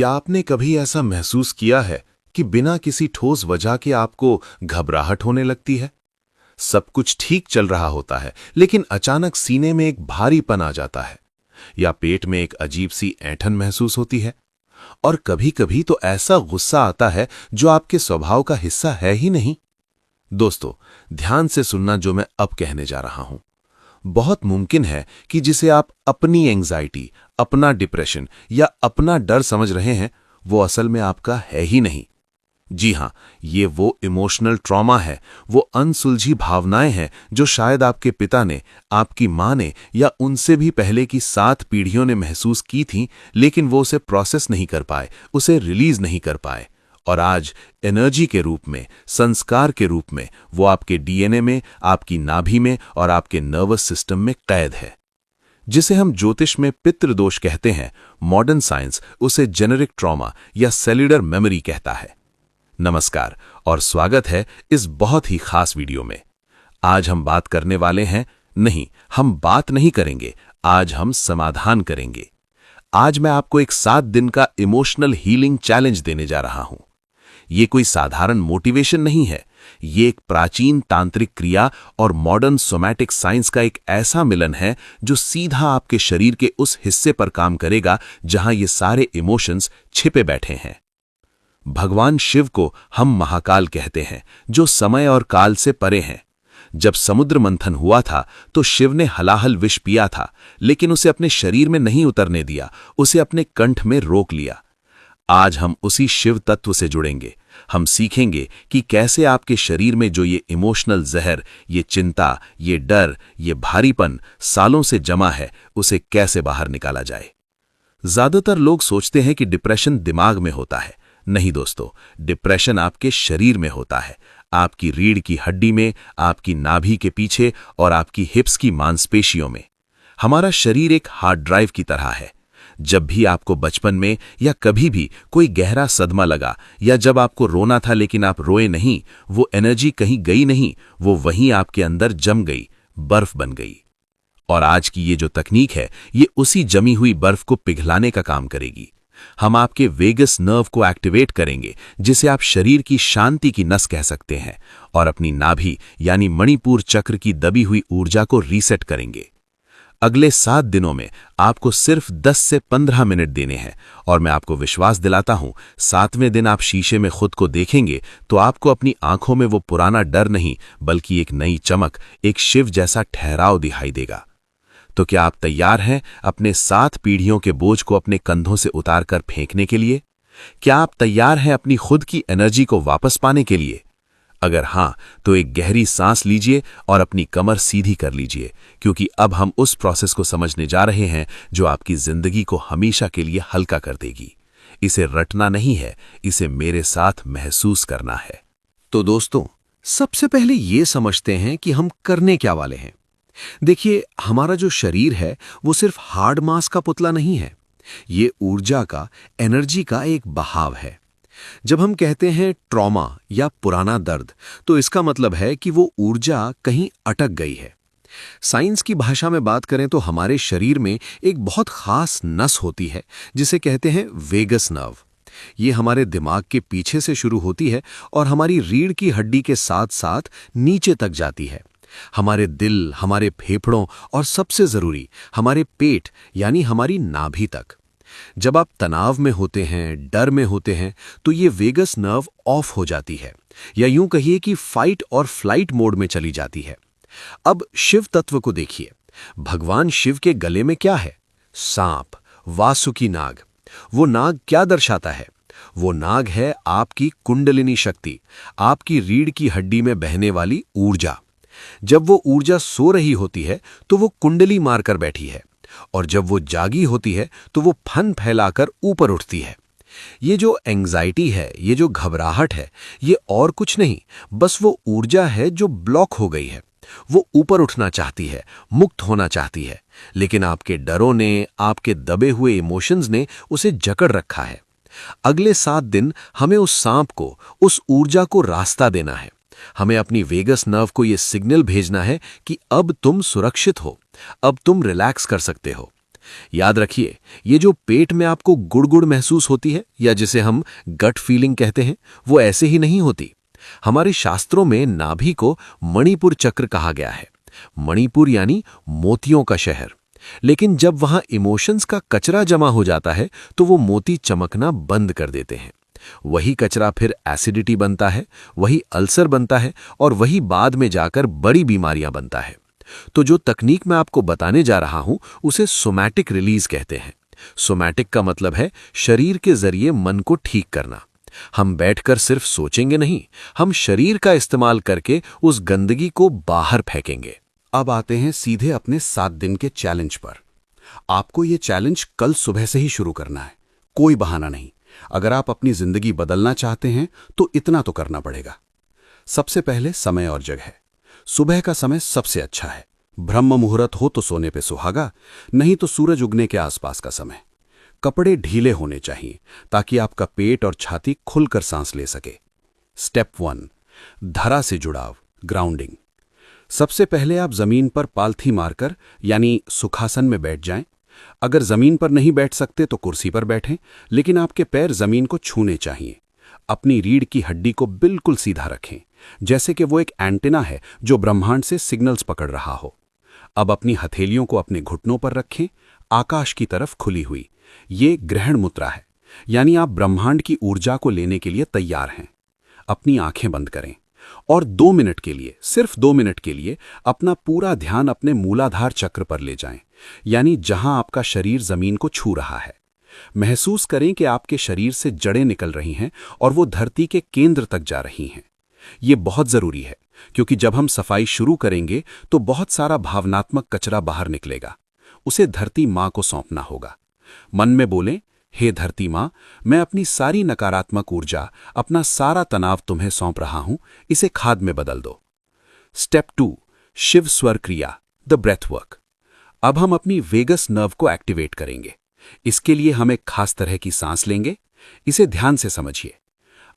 क्या आपने कभी ऐसा महसूस किया है कि बिना किसी ठोस वजह के आपको घबराहट होने लगती है? सब कुछ ठीक चल रहा होता है, लेकिन अचानक सीने में एक भारीपन आ जाता है या पेट में एक अजीब सी ऐंठन महसूस होती है। और कभी-कभी तो ऐसा गुस्सा आता है जो आपके स्वभाव का हिस्सा है ही नहीं। दोस्तों, ध्यान से सुनना जो मैं अब कहने जा रहा हूं। बहुत मुमकिन है कि जिसे आप अपनी एंग्जाइटी, अपना डिप्रेशन या अपना डर समझ रहे हैं, वो असल में आपका है ही नहीं। जी हां, ये वो इमोशनल ट्रॉमा है, वो अनसुलझी भावनाएं हैं जो शायद आपके पिता ने, आपकी मां ने या उनसे भी पहले की 7 पीढ़ियों ने महसूस की थीं, लेकिन वो उसे प्रोसेस नहीं कर पाए, उसे रिलीज नहीं कर पाए। और आज एनर्जी के रूप में, संस्कार के रूप में वो आपके डीएनए में, आपकी नाभि में और आपके नर्वस सिस्टम में कैद है। जिसे हम ज्योतिष में पितृदोष कहते हैं, मॉडर्न साइंस उसे जेनेरिक ट्रॉमा या सेल्युलर मेमोरी कहता है। नमस्कार और स्वागत है इस बहुत ही खास वीडियो में। आज हम बात करने वाले हैं, नहीं, हम बात नहीं करेंगे, आज हम समाधान करेंगे। आज मैं आपको एक 7 दिन का इमोशनल हीलिंग चैलेंज देने जा रहा हूं। ये कोई साधारण मोटिवेशन नहीं है, ये एक प्राचीन तांत्रिक क्रिया और मॉडर्न सोमैटिक साइंस का एक ऐसा मिलन है जो सीधा आपके शरीर के उस हिस्से पर काम करेगा जहां ये सारे इमोशंस छिपे बैठे हैं। भगवान शिव को हम महाकाल कहते हैं, जो समय और काल से परे हैं। जब समुद्र मंथन हुआ था तो शिव ने हलाहल विष पिया था, लेकिन उसे अपने शरीर में नहीं उतरने दिया, उसे अपने कंठ में रोक लिया। आज हम उसी शिव तत्व से जुड़ेंगे। हम सीखेंगे कि कैसे आपके शरीर में जो ये इमोशनल जहर, ये चिंता, ये डर, ये भारीपन सालों से जमा है, उसे कैसे बाहर निकाला जाए। ज्यादातर लोग सोचते हैं कि डिप्रेशन दिमाग में होता है। नहीं दोस्तों, डिप्रेशन आपके शरीर में होता है, आपकी रीढ़ की हड्डी में, आपकी नाभि के पीछे और आपकी हिप्स की मांसपेशियों में। हमारा शरीर एक हार्ड ड्राइव की तरह है। जब भी आपको बचपन में या कभी भी कोई गहरा सदमा लगा या जब आपको रोना था लेकिन आप रोए नहीं, वो एनर्जी कहीं गई नहीं, वो वहीं आपके अंदर जम गई, बर्फ बन गई। और आज की ये जो तकनीक है, ये उसी जमी हुई बर्फ को पिघलाने का काम करेगी। हम आपके वेगस नर्व को एक्टिवेट करेंगे, जिसे आप शरीर की शांति की नस कह सकते हैं, और अपनी नाभि यानी मणिपुर चक्र की दबी हुई ऊर्जा को रीसेट करेंगे। अगले 7 दिनों में आपको सिर्फ 10 से 15 मिनट देने हैं, और मैं आपको विश्वास दिलाता हूं, 7वें दिन आप शीशे में खुद को देखेंगे तो आपको अपनी आंखों में वो पुराना डर नहीं, बल्कि एक नई चमक, एक शिव जैसा ठहराव दिखाई देगा। तो क्या आप तैयार हैं अपने 7 पीढ़ियों के बोझ को अपने कंधों से उतारकर फेंकने के लिए? क्या आप तैयार हैं अपनी खुद की एनर्जी को वापस पाने के लिए? अगर हां, तो एक गहरी सांस लीजिए और अपनी कमर सीधी कर लीजिए, क्योंकि अब हम उस प्रोसेस को समझने जा रहे हैं जो आपकी जिंदगी को हमेशा के लिए हल्का कर देगी। इसे रटना नहीं है, इसे मेरे साथ महसूस करना है। तो दोस्तों, सबसे पहले ये समझते हैं कि हम करने क्या वाले हैं। देखिए, हमारा जो शरीर है वो सिर्फ हार्ड मास का पुतला नहीं है, ये ऊर्जा का, एनर्जी का एक बहाव है। जब हम कहते हैं ट्रॉमा या पुराना दर्द, तो इसका मतलब है कि वो ऊर्जा कहीं अटक गई है। साइंस की भाषा में बात करें तो हमारे शरीर में एक बहुत खास नस होती है जिसे कहते हैं वेगस नर्व। ये हमारे दिमाग के पीछे से शुरू होती है और हमारी रीढ़ की हड्डी के साथ साथ नीचे तक जाती है, हमारे दिल, हमारे फेफड़ों और सबसे जरूरी हमारे पेट यानी हमारी नाभि तक। जब आप तनाव में होते हैं, डर में होते हैं, तो ये वेगस नर्व ऑफ हो जाती है, या यूं कहिए कि फाइट और फ्लाइट मोड में चली जाती है। अब शिव तत्व को देखिए। भगवान शिव के गले में क्या है? सांप, वासुकी नाग। वो नाग क्या दर्शाता है? वो नाग है आपकी कुंडलिनी शक्ति, आपकी रीढ़ की हड्डी में बहने वाली ऊर्जा। जब वो ऊर्जा सो रही होती है तो वो कुंडली मारकर बैठी है, और जब वो जागी होती है तो वो फन फैलाकर ऊपर उठती है। ये जो एंग्जाइटी है, ये जो घबराहट है, ये और कुछ नहीं, बस वो ऊर्जा है जो ब्लॉक हो गई है। वो ऊपर उठना चाहती है, मुक्त होना चाहती है, लेकिन आपके डरों ने, आपके दबे हुए इमोशंस ने उसे जकड़ रखा है। अगले 7 दिन हमें उस सांप को, उस ऊर्जा को रास्ता देना है। हमें अपनी वेगस नर्व को यह सिग्नल भेजना है कि अब तुम सुरक्षित हो, अब तुम रिलैक्स कर सकते हो। याद रखिए, ये जो पेट में आपको गुड़गुड़ महसूस होती है या जिसे हम गट फीलिंग कहते हैं, वो ऐसे ही नहीं होती। हमारे शास्त्रों में नाभि को मणिपुर चक्र कहा गया है। मणिपुर यानी मोतियों का शहर। लेकिन जब वहां इमोशंस का कचरा जमा हो जाता है तो वो मोती चमकना बंद कर देते हैं। वही कचरा फिर एसिडिटी बनता है, वही अल्सर बनता है और वही बाद में जाकर बड़ी बीमारियां बनता है। तो जो तकनीक मैं आपको बताने जा रहा हूं उसे सोमैटिक रिलीज कहते हैं। सोमैटिक का मतलब है शरीर के जरिए मन को ठीक करना। हम बैठकर सिर्फ सोचेंगे नहीं, हम शरीर का इस्तेमाल करके उस गंदगी को बाहर फेंकेंगे। अब आते हैं सीधे अपने 7 दिन के चैलेंज पर। आपको ये चैलेंज कल सुबह से ही शुरू करना है, कोई बहाना नहीं। अगर आप अपनी जिंदगी बदलना चाहते हैं तो इतना तो करना पड़ेगा। सबसे पहले समय और जगह। सुबह का समय सबसे अच्छा है। ब्रह्म मुहूर्त हो तो सोने पे सुहागा, नहीं तो सूरज उगने के आसपास का समय। कपड़े ढीले होने चाहिए ताकि आपका पेट और छाती खुलकर सांस ले सके। स्टेप 1, धरा से जुड़ाव, ग्राउंडिंग। सबसे पहले आप जमीन पर पालथी मारकर यानी सुखासन में बैठ जाएं। अगर जमीन पर नहीं बैठ सकते तो कुर्सी पर बैठें, लेकिन आपके पैर जमीन को छूने चाहिए। अपनी रीढ़ की हड्डी को बिल्कुल सीधा रखें, जैसे कि वो एक एंटेना है जो ब्रह्मांड से सिग्नल्स पकड़ रहा हो। अब अपनी हथेलियों को अपने घुटनों पर रखें, आकाश की तरफ खुली हुई। ये ग्रहण मुद्रा है, यानी आप ब्रह्मांड की ऊर्जा को लेने के लिए तैयार हैं। अपनी आंखें बंद करें और 2 मिनट के लिए, सिर्फ 2 मिनट के लिए अपना पूरा ध्यान अपने मूलाधार चक्र पर ले जाएं, यानी जहां आपका शरीर जमीन को छू रहा है। महसूस करें कि आपके शरीर से जड़ें निकल रही हैं और वो धरती के केंद्र तक जा रही हैं। ये बहुत जरूरी है, क्योंकि जब हम सफाई शुरू करेंगे तो बहुत सारा भावनात्मक कचरा बाहर निकलेगा। उसे धरती माँ को सौंपना होगा। मन में बोलें, हे धरती माँ, मैं अपनी सारी नकारात्मक ऊर्जा, अपना सारा तनाव तुम्हें सौंप रहा हूं, इसे खाद में बदल दो। स्टेप 2, शिव स्वर क्रिया, द ब्रेथ वर्क। अब हम अपनी वेगस नर्व को एक्टिवेट करेंगे। इसके लिए हम एक खास तरह की सांस लेंगे। इसे ध्यान से समझिए।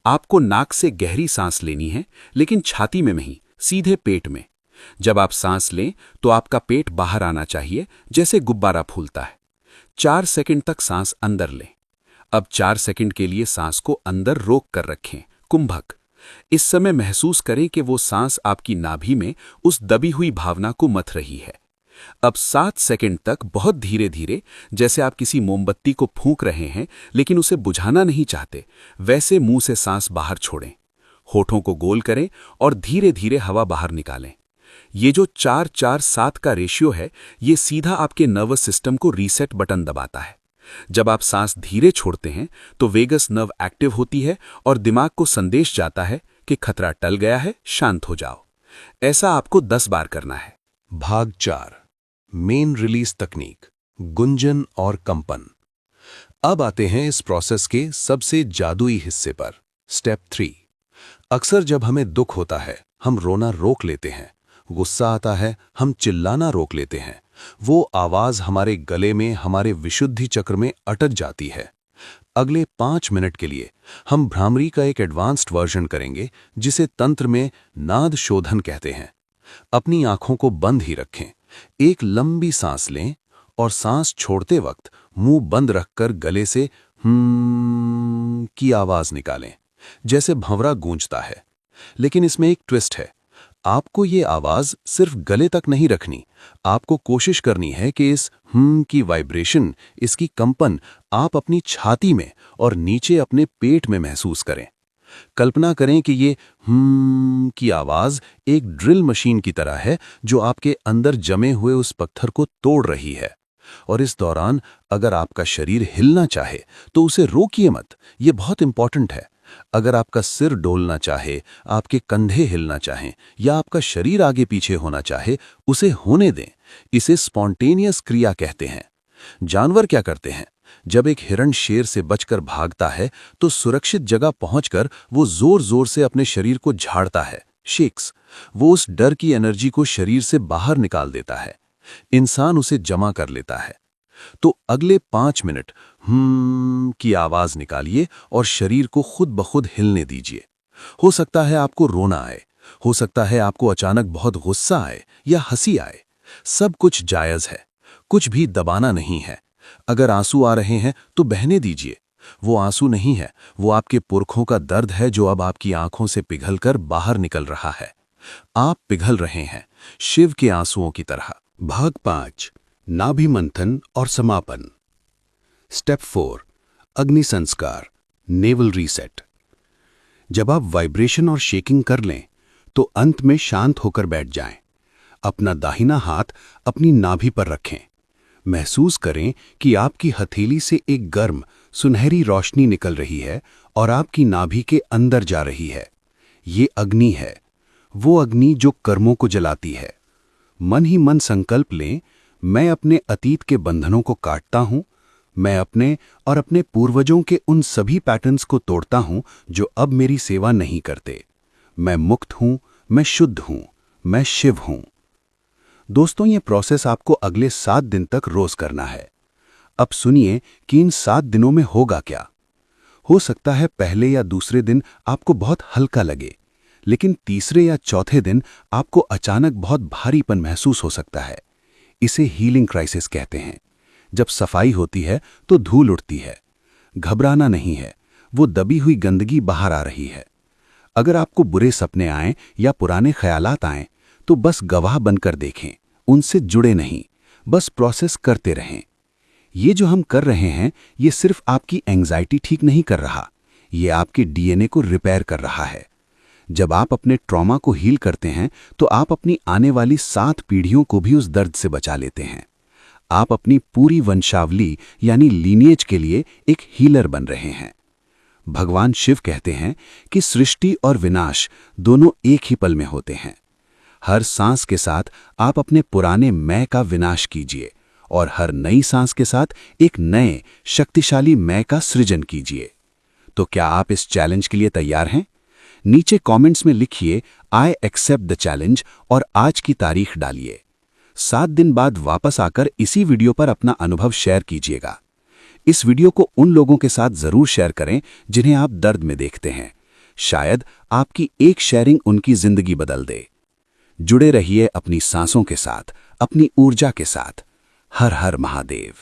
आपको नाक से गहरी सांस लेनी है, लेकिन छाती में नहीं, सीधे पेट में। जब आप सांस लें तो आपका पेट बाहर आना चाहिए, जैसे गुब्बारा फूलता है। 4 सेकंड तक सांस अंदर लें। अब 4 सेकंड के लिए सांस को अंदर रोक कर रखें, कुंभक। इस समय महसूस करें कि वो सांस आपकी नाभि में उस दबी हुई भावना को मथ रही है। अब 7 सेकंड तक बहुत धीरे धीरे, जैसे आप किसी मोमबत्ती को फूंक रहे हैं लेकिन उसे बुझाना नहीं चाहते, वैसे मुंह से सांस बाहर छोड़ें। होठों को गोल करें और धीरे धीरे हवा बाहर निकालें। ये जो 4-4-7 का रेशियो है, ये सीधा आपके नर्वस सिस्टम को रीसेट बटन दबाता है। जब आप सांस धीरे छोड़ते हैं तो वेगस नर्व एक्टिव होती है और दिमाग को संदेश जाता है कि खतरा टल गया है, शांत हो जाओ। ऐसा आपको 10 बार करना है। भाग 4, मेन रिलीज तकनीक, गुंजन और कंपन। अब आते हैं इस प्रोसेस के सबसे जादुई हिस्से पर, स्टेप 3। अक्सर जब हमें दुख होता है, हम रोना रोक लेते हैं। गुस्सा आता है, हम चिल्लाना रोक लेते हैं। वो आवाज हमारे गले में, हमारे विशुद्धि चक्र में अटक जाती है। अगले 5 मिनट के लिए हम भ्रामरी का एक एडवांस्ड वर्जन करेंगे, जिसे तंत्र में नाद शोधन कहते हैं। अपनी आंखों को बंद ही रखें, एक लंबी सांस लें और सांस छोड़ते वक्त मुंह बंद रखकर गले से की आवाज निकालें, जैसे भंवरा गूंजता है। लेकिन इसमें एक ट्विस्ट है। आपको ये आवाज सिर्फ गले तक नहीं रखनी, आपको कोशिश करनी है कि इस की वाइब्रेशन, इसकी कंपन आप अपनी छाती में और नीचे अपने पेट में महसूस करें। कल्पना करें कि ये की आवाज एक ड्रिल मशीन की तरह है जो आपके अंदर जमे हुए उस पत्थर को तोड़ रही है। और इस दौरान अगर आपका शरीर हिलना चाहे तो उसे रोकिए मत, ये बहुत इंपॉर्टेंट है। अगर आपका सिर डोलना चाहे, आपके कंधे हिलना चाहें या आपका शरीर आगे पीछे होना चाहे, उसे होने दें। इसे स्पॉन्टेनियस क्रिया कहते हैं। जानवर क्या करते हैं? जब एक हिरण शेर से बचकर भागता है तो सुरक्षित जगह पहुंचकर वो जोर जोर से अपने शरीर को झाड़ता है, शेक्स। वो उस डर की एनर्जी को शरीर से बाहर निकाल देता है। इंसान उसे जमा कर लेता है। तो अगले 5 मिनट की आवाज निकालिए और शरीर को खुद ब खुद हिलने दीजिए। हो सकता है आपको रोना आए, हो सकता है आपको अचानक बहुत गुस्सा आए या हंसी आए। सब कुछ जायज है। कुछ भी दबाना नहीं है। अगर आंसू आ रहे हैं तो बहने दीजिए। वो आंसू नहीं है, वो आपके पुरखों का दर्द है जो अब आपकी आंखों से पिघलकर बाहर निकल रहा है। आप पिघल रहे हैं, शिव के आंसुओं की तरह। भाग 5 नाभि मंथन और समापन। स्टेप 4 अग्नि संस्कार, नेवल रीसेट। जब आप वाइब्रेशन और शेकिंग कर लें तो अंत में शांत होकर बैठ जाएं। अपना दाहिना हाथ अपनी नाभि पर रखें। महसूस करें कि आपकी हथेली से एक गर्म सुनहरी रोशनी निकल रही है और आपकी नाभि के अंदर जा रही है। ये अग्नि है, वो अग्नि जो कर्मों को जलाती है। मन ही मन संकल्प लें, मैं अपने अतीत के बंधनों को काटता हूं, मैं अपने और अपने पूर्वजों के उन सभी पैटर्न्स को तोड़ता हूं जो अब मेरी सेवा नहीं करते। मैं मुक्त हूं, मैं शुद्ध हूं, मैं शिव हूं। दोस्तों, ये प्रोसेस आपको अगले 7 दिन तक रोज करना है। अब सुनिए कि इन 7 दिनों में होगा क्या। हो सकता है पहले या दूसरे दिन आपको बहुत हल्का लगे, लेकिन तीसरे या चौथे दिन आपको अचानक बहुत भारीपन महसूस हो सकता है। इसे हीलिंग क्राइसिस कहते हैं। जब सफाई होती है तो धूल उठती है। घबराना नहीं है, वो दबी हुई गंदगी बाहर आ रही है। अगर आपको बुरे सपने आएं या पुराने ख्यालात आएं तो बस गवाह बनकर देखें, उनसे जुड़े नहीं, बस प्रोसेस करते रहें। ये जो हम कर रहे हैं, ये सिर्फ आपकी एंग्जाइटी ठीक नहीं कर रहा, ये आपके डीएनए को रिपेयर कर रहा है। जब आप अपने ट्रॉमा को हील करते हैं तो आप अपनी आने वाली 7 पीढ़ियों को भी उस दर्द से बचा लेते हैं। आप अपनी पूरी वंशावली यानी लीनिएज के लिए एक हीलर बन रहे हैं। भगवान शिव कहते हैं कि सृष्टि और विनाश दोनों एक ही पल में होते हैं। हर सांस के साथ आप अपने पुराने मैं का विनाश कीजिए और हर नई सांस के साथ एक नए शक्तिशाली मैं का सृजन कीजिए। तो क्या आप इस चैलेंज के लिए तैयार हैं? नीचे कमेंट्स में लिखिए आई एक्सेप्ट द चैलेंज और आज की तारीख डालिए। 7 दिन बाद वापस आकर इसी वीडियो पर अपना अनुभव शेयर कीजिएगा। इस वीडियो को उन लोगों के साथ जरूर शेयर करें जिन्हें आप दर्द में देखते हैं। शायद आपकी एक शेयरिंग उनकी जिंदगी बदल दे। जुड़े रहिए अपनी सांसों के साथ, अपनी ऊर्जा के साथ। हर हर महादेव।